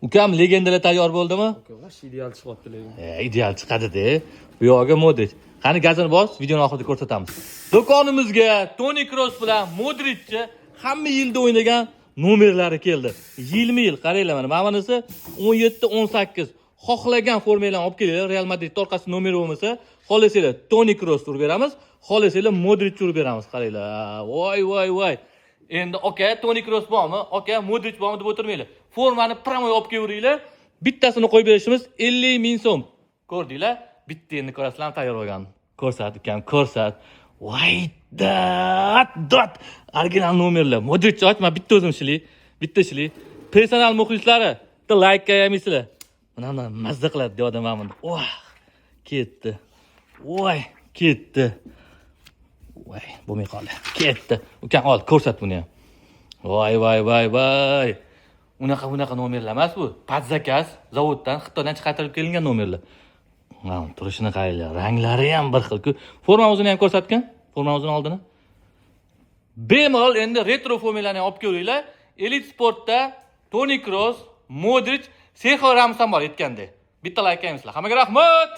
Ukam legendalar tayyor bo'ldimi? Vash ideal chiqyapti lekin. Ideal chiqadi-da. Bu yoqqa Modric. Qani gazini bos, videoni oxirida ko'rsatamiz. Do'konimizga Toni Kroos bilan Modricchi hamma yilda o'ynagan nomerlari keldi. 20 yil qaranglar mana. Mana bunisi 17-18. Xohlagan formalarni olib kelinglar. Real Madrid orqasida nomeri bo'lmasa, xohlasanglar Toni Kroos urib beramiz, xohlasanglar Modric urib beramiz. Qaranglar. Voy. Endi aka Toni Kroos bormi? Aka Modric bormi deb o'tirmanglar. Formani pramoy olib kelinglar. Bittasini qo'yib berishimiz 50 ming so'm. Ko'rdinglar? Bitta endi ko'rasizlar tayyor bo'lgan. Ko'rsat ukam, ko'rsat. Voy dot. Original nomerlar. Modric ochma, bitta o'zim ishli. Bitta ishli. Personal muxlislari, bitta like qo'yamiz-sizlar. Mana mazza qiladi deb odam mana. Ketdi. Voy, ketdi. Voy, bo'lmay qoldi. Ketdi. Ukam ol, ko'rsat buni ham. Voy. Unaqa nomerlar emas bu. Padzakaz zavoddan, Xitoydan chiqartirib kelingan nomerlar. Mana turishini qaranglar. Ranglari ham bir xil-ku. Formamizni ham ko'rsatgan. Formamizni oldini. Bemalol endi retro formalarni olib kelinglar. Elite Sportda Toni Kroos, Modric, Serxio Ramos ham bor aytganda. Bitta like qilinglar. Hammaga rahmat.